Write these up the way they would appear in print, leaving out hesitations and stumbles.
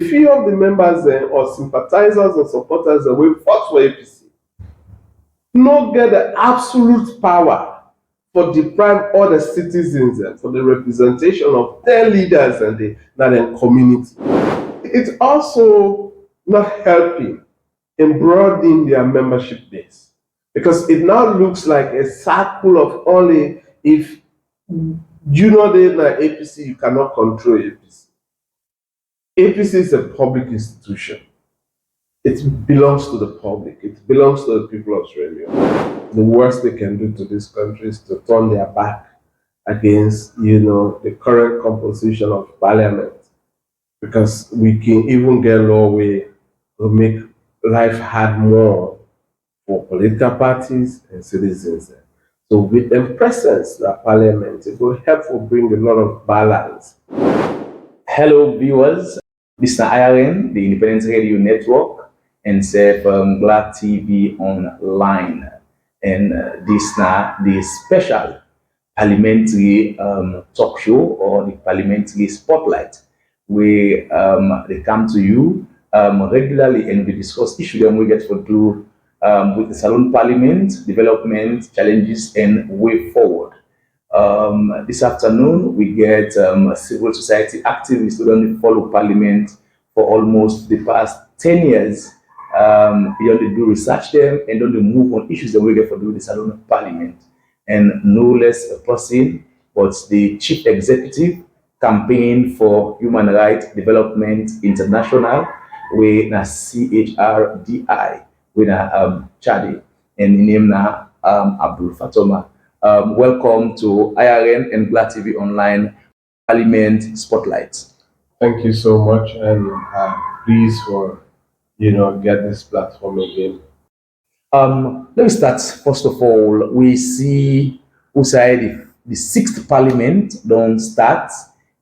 few of the members or sympathizers or supporters will fought for APC no get the absolute power for deprive all the citizens for the representation of their leaders and the community. It's also not helping in broadening their membership base because it now looks like a circle of only if you know the APC, you cannot control APC. APC is a public institution. It belongs to the public. It belongs to the people of Australia. The worst they can do to this country is to turn their back against, the current composition of Parliament, because we can even get law way to make life hard more for political parties and citizens. So with the presence of Parliament, it will help to bring a lot of balance. Hello viewers, this is IRN, the Independent Radio Network, and say from Gbla TV online. And this is the special parliamentary talk show or the parliamentary spotlight where they come to you regularly and we discuss issues and we get to do with the SALONE Parliament, development, challenges and way forward. This afternoon, we get civil society activists who don't follow Parliament for almost the past 10 years. You only do research them and don't move on issues that we get for doing the SALONE Parliament. And no less a person, but the Chief Executive Campaign for Human Rights Development International, with na CHRDI, with Chadi, and name na Abdul Fatorma. Welcome to IRN and Gbla TV Online Parliament Spotlight. Thank you so much, and please for get this platform again. Let me start. First of all, we see Usai the sixth Parliament don't start,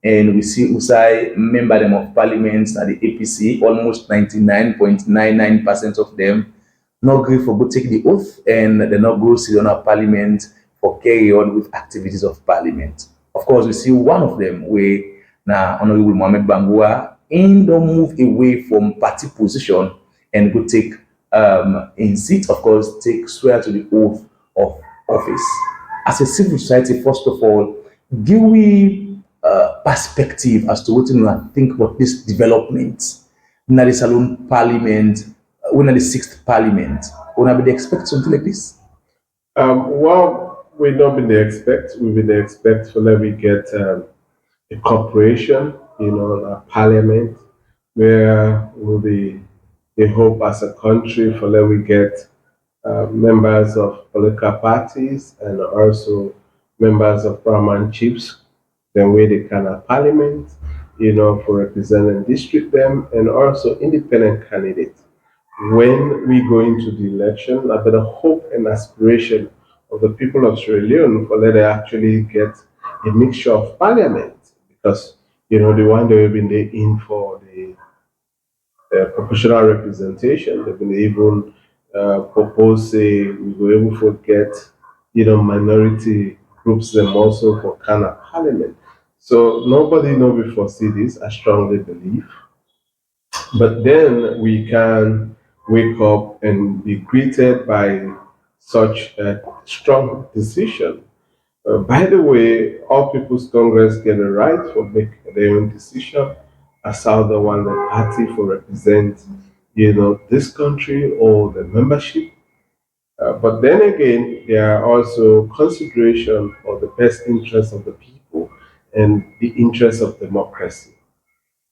and we see Usai member them of Parliament at the APC, almost 99.99% of them not agree for go take the oath, and they not go sit on our Parliament for carry on with activities of Parliament. Of course, we see one of them where now Honorable Mohamed Bangua in don't move away from party position and go take in seat, of course, take swear to the oath of office. As a civil society, first of all, give we perspective as to what you think about this development. Now the SALONE Parliament, when the sixth Parliament, when they expect something like this? Well, we've not been the expect. We've been the expect for that we get a corporation, a parliament, where we'll be the hope as a country for that we get members of political parties and also members of paramount chiefs, then where they can have parliament, for representing district them, and also independent candidates. When we go into the election, I better hope and aspiration of the people of Sierra Leone for that they actually get a mixture of parliament, because the one they've been there in for the proportional representation, they've been even propose say we were able to get minority groups them also for kind of parliament. So nobody know we foresee this, I strongly believe. But then we can wake up and be greeted by such a strong decision. By the way, all People's Congress get a right for make their own decision as how they want the party for represent, this country or the membership. But then again, there are also consideration for the best interest of the people and the interest of democracy.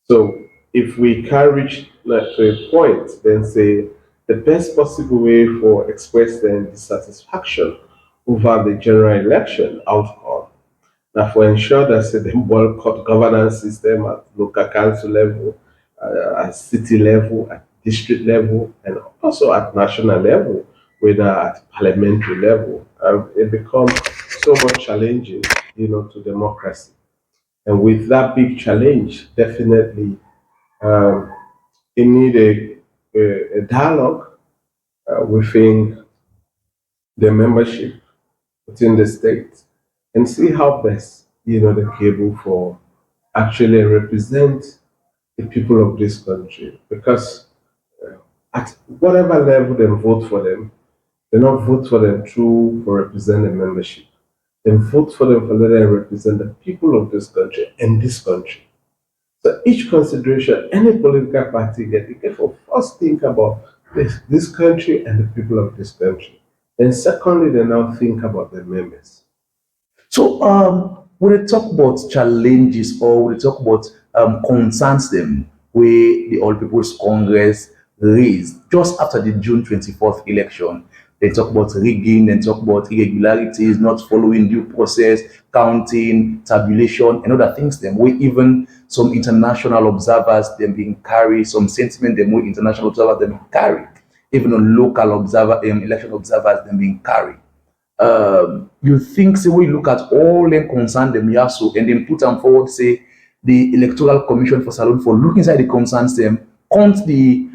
So if we can reach to a point, then say the best possible way for expressing dissatisfaction over the general election outcome. Now, for ensure that say, the boycott governance system at local council level, at city level, at district level, and also at national level, whether at parliamentary level, it becomes so much challenging, to democracy. And with that big challenge, definitely it need a dialogue within the membership within the state and see how best they're able for actually represent the people of this country, because at whatever level they vote for them, they not vote for them through for representing membership. They vote for them for letting them represent the people of this country and this country. So each consideration any political party get, you get to first think about this country and the people of this country. And secondly, they now think about the members. So, when they talk about challenges or when they talk about concerns them, where the All People's Congress raised just after the June 24th election, they talk about rigging, they talk about irregularities, not following due process, counting, tabulation, and other things. Them where even some international observers them being carried, some sentiment them where international observers them being carried, even on local election observers them being carried. You think say we look at all them concern them yaso and then put them forward say the electoral commission for SALONE for looking inside the concerns them count the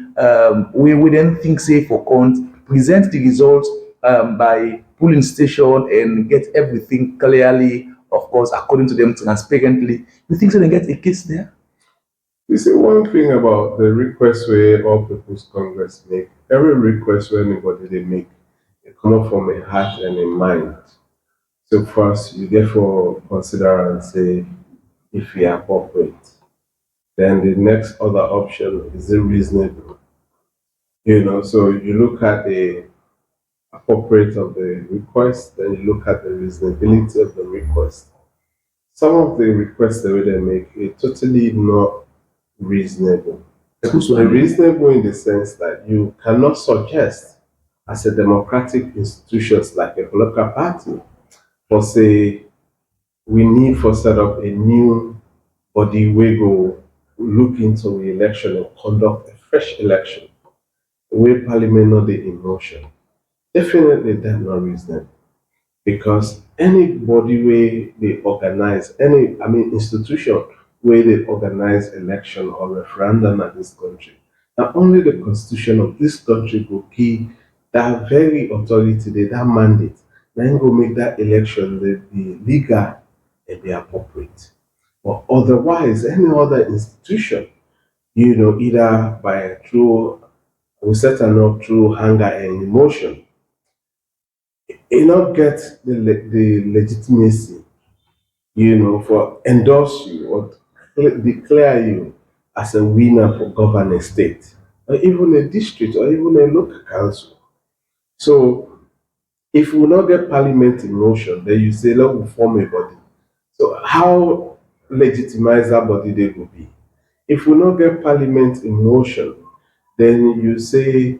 we then think say for count present the results by polling station and get everything clearly, of course according to them transparently. You think so they get a case there? You see, one thing about the request where all People's Congress make, every request where anybody they make, it come up from a heart and a mind. So first, you therefore consider and say if we are appropriate. Then the next other option is it reasonable? So you look at the appropriate of the request, then you look at the reasonability of the request. Some of the requests that they make are totally not reasonable. They're reasonable in the sense that you cannot suggest as a democratic institutions like a political party for say we need for set up a new body we go look into the election and conduct a fresh election where parliament not the emotion. Definitely that's not reasonable because anybody where they organize any institution where they organize election or referendum at this country. Not only the constitution of this country will give that very authority, that mandate, then go make that election be legal and be appropriate. But otherwise, any other institution, either by through we set up through anger and emotion, it not get the legitimacy, for endorse you or declare you as a winner for govern a state, or even a district, or even a local council. So if we not get parliament in motion, then you say, let we form a body. So how legitimize that body they will be? If we not get parliament in motion, then you say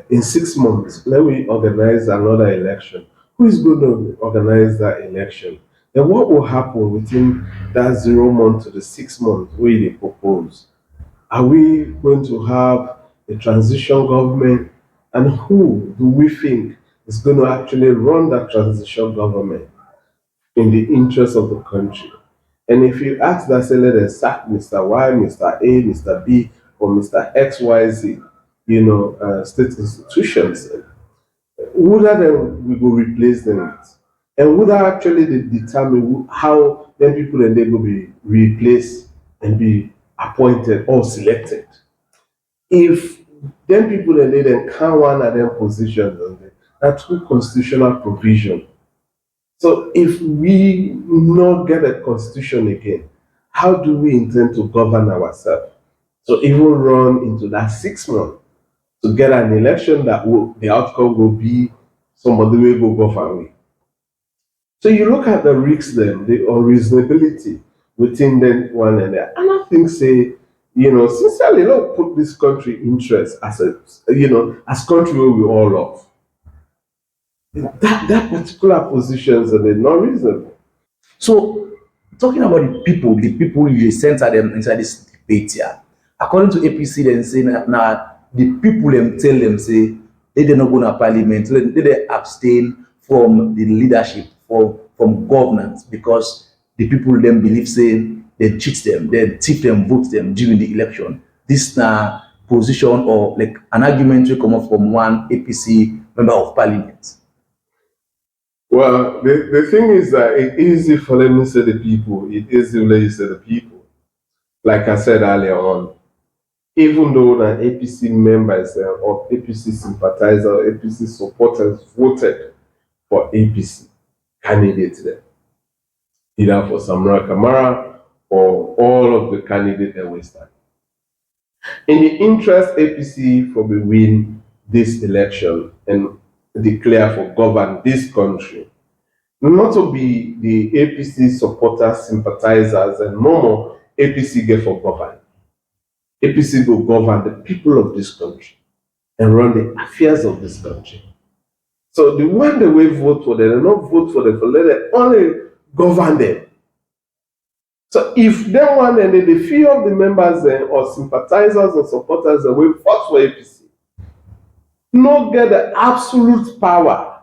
in 6 months, let me organize another election. Who is going to organize that election? Then what will happen within that 0 month to the 6 month where they propose? Are we going to have a transition government? And who do we think is going to actually run that transition government in the interest of the country? And if you ask that, say, let us sack Mr. Y, Mr. A, Mr. B, or Mr. XYZ, state institutions, would that then we will replace them with? And would that actually determine how then people and they will be replaced and be appointed or selected? If then people and they then can't one of them positions on them, that's through constitutional provision. So if we not get a constitution again, how do we intend to govern ourselves? So even run into that 6 months to get an election that the outcome will be somebody will go govern with. So you look at the risks then, the unreasonability within them one another. And I think say, sincerely, don't put this country interest as as country where we all love. That particular positions are not reasonable. So, talking about the people you center them inside this debate here. According to APC, then say now the people them tell them say they not go to parliament, they abstain from the leadership, from governance because the people them believe say they cheat them, they thief them, vote them during the election. This position or like an argument will come up from one APC member of parliament. Well, the thing is that it's easy for them to say the people, it is easy to say the people. like I said earlier on, even though the APC members or APC sympathizers or APC supporters voted for APC candidates there, either for Samra Kamara or all of the candidates that were standing. In the interest APC for we win this election and declare for govern this country, not to be the APC supporters, sympathizers, and more APC get for govern. APC will govern the people of this country and run the affairs of this country. So the one that we vote for them, they not vote for them, let them only govern them. So if they want and the few of the members or sympathizers or supporters that will vote for APC, not get the absolute power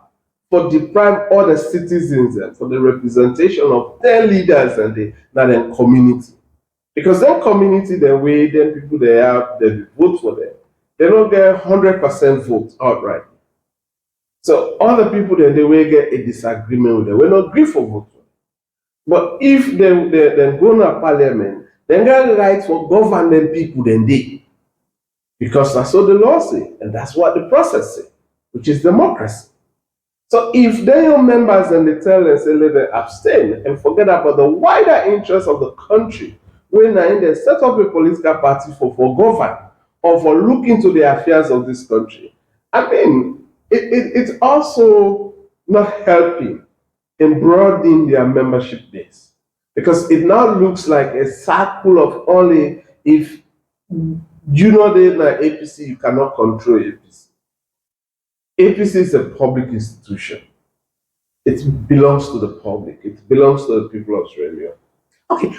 for deprive all the citizens for the representation of their leaders and their community. Because their community, the way them people they have, they vote for them. They don't get 100% vote outright. So all the people that they will get a disagreement with them, will not agree for vote. But if they go to parliament, then get rights for governing people then they. Because that's what the law say, and that's what the process say, which is democracy. So if their members and they tell and say let them abstain and forget about the wider interest of the country, when they set up a political party for govern or for look into the affairs of this country, I mean, it's also not helping in broadening their membership base, because it now looks like a circle of only if you know the APC, you cannot control APC. APC is a public institution. It belongs to the public. It belongs to the people of Australia. Okay,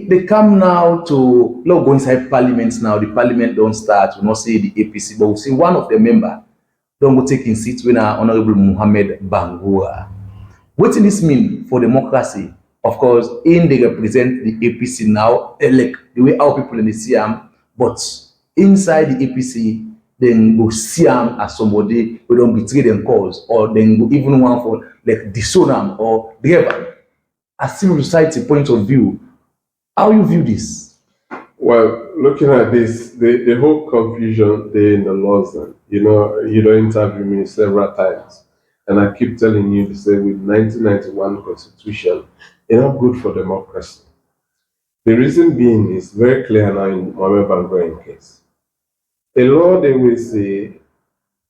they come now to go inside Parliament now. The Parliament don't start. We not see the APC, but we see one of the member don't go take in seat when Honorable Mohammed Bangura. What does this mean for democracy? Of course, they represent the APC now, elect the way our people in the CM, but inside the APC, then go see them as somebody who don't betray them cause, or then go even one for like disown them or drive. As civil society point of view, how you view this? Well, looking at this, the whole confusion there in the laws, you don't interview me several times, and I keep telling you to say with 1991 Constitution, it's not good for democracy. The reason being is very clear now in Mohammed Bangoran case. The law they will say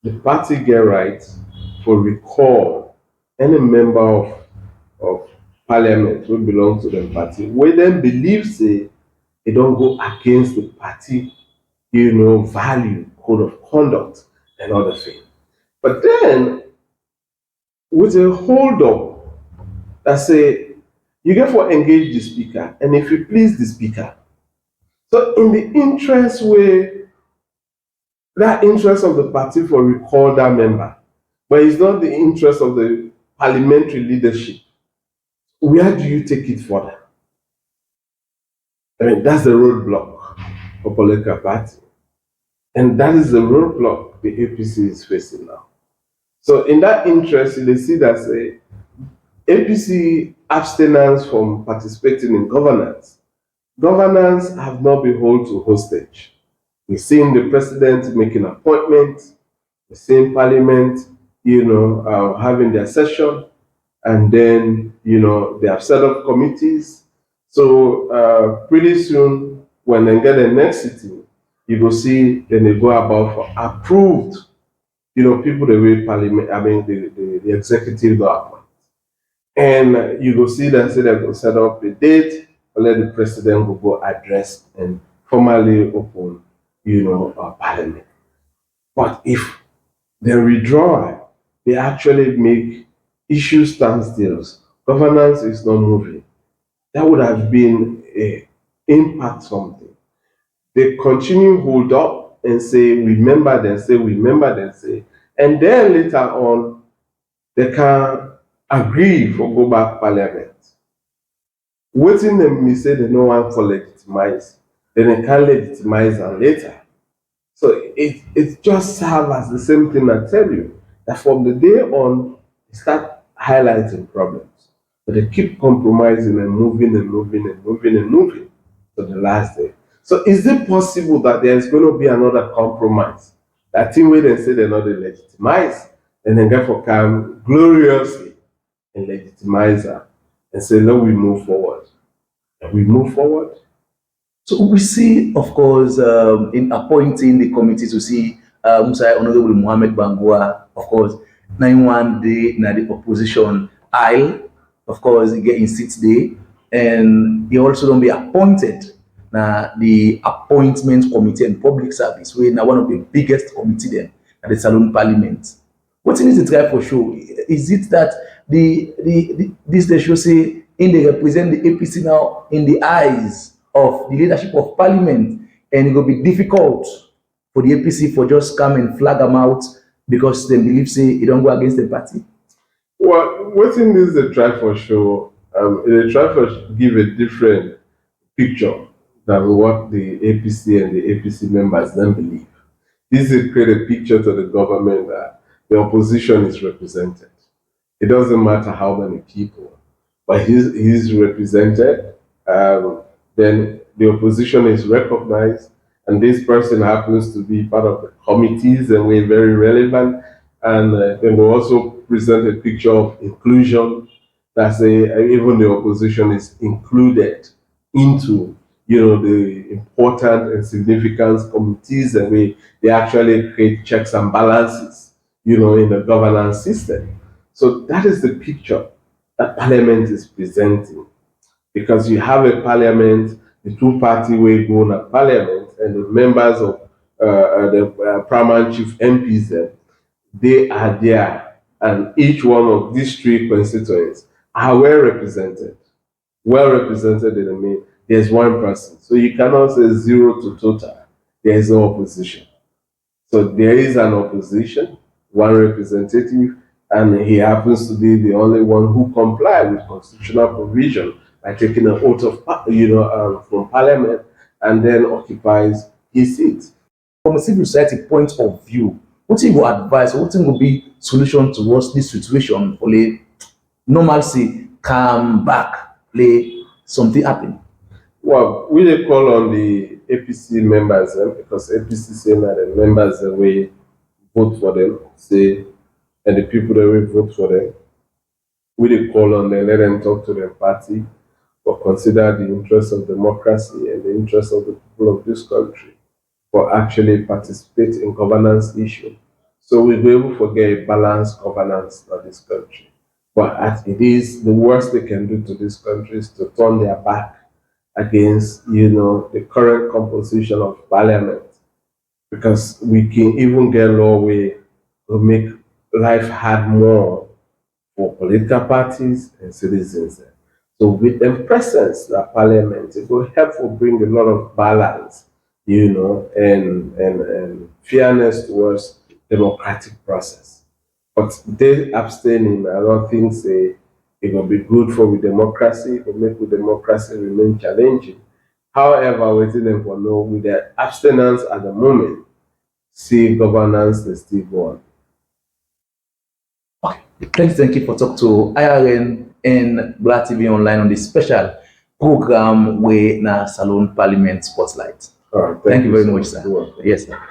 the party get right for recall any member of parliament who belongs to the party, where then believe say they don't go against the party, value, code of conduct, and other things. But then, with a hold up that say, you get for engage the speaker, and if you please the speaker. So in the interest where that interest of the party for recall that member, but it's not the interest of the parliamentary leadership, where do you take it further? I mean, that's the roadblock for political party. And that is the roadblock the APC is facing now. So in that interest, they see that say, APC abstinence from participating in governance. Governance have not been held to hostage. We've seen the president making appointments, we've seen parliament, having their session, and then, they have set up committees. So pretty soon, when they get the next sitting, you will see then they go about for approved, people the way parliament, the executive go appoint. And you will see that say they will set up a date, and let the president will go address and formally open, parliament. But if they withdraw, they actually make issue standstills. Governance is not moving. That would have been a impact something. They continue hold up and say remember then say, and then later on they can agree for go back parliament. Waiting them me say they no one for legitimize, then they can legitimize them later. So it just serves as the same thing I tell you, that from the day on they start highlighting problems. But they keep compromising and moving and moving and moving and moving. to the last day. So is it possible that there's going to be another compromise? That thing where they say they're not legitimized, and then therefore come gloriously and legitimize her and say, no, we move forward. And we move forward. So we see, of course, in appointing the committee to see Musa Honorable Mohamed Bangua, of course, 91 day na the opposition aisle, of course, he get in 6 day, and he also don't be appointed na the appointment committee and public service, where now one of the biggest committee then at the SALONE Parliament. What is the try for show? Is it that this they should say in they represent the APC now in the eyes of the leadership of Parliament, and it will be difficult for the APC for just come and flag them out because they believe say it don't go against the party? Well, what in this they try for show? They try for give a different picture than what the APC and the APC members then believe. This is create a picture to the government that the opposition is represented. It doesn't matter how many people, but he's represented. Then the opposition is recognized, and this person happens to be part of the committees and we're very relevant. And then we also present a picture of inclusion that say even the opposition is included into the important and significant committees, and they actually create checks and balances in the governance system. So that is the picture that Parliament is presenting, because you have a Parliament, the two-party way going at Parliament, and the members of the paramount chief MPs, they are there, and each one of these three constituents are well represented in the main. There's one person, so you cannot say 0 to total. There is no opposition. So there is an opposition, one representative, and he happens to be the only one who complies with constitutional provision by taking an oath of, from Parliament, and then occupies his seat. From a civil society point of view, what you would advise, what will be solution towards this situation? Only normalcy come back, something happen. Well, we dey call on the APC members, because APC say that the members we vote for them, say, and the people that will vote for them, we dey call on them, let them talk to their party, but consider the interest of democracy and the interest of the people of this country, for actually participate in governance issue. So we'll be able to get a balanced governance of this country. But as it is, the worst they can do to this country is to turn their back against, the current composition of Parliament, because we can even get law way to make life hard more for political parties and citizens. So with the presence of Parliament, it will help to bring a lot of balance, and fairness towards democratic process. But they abstaining, I don't think it will be good for the democracy, it will make the democracy remain challenging. However, waiting them for no, with their abstinence at the moment, see governance they still go on. Okay, thank you for talking to IRN and Gbla TV Online on this special program where na SALONE Parliament Spotlight. All right, thank you very much, sir. Yes, sir.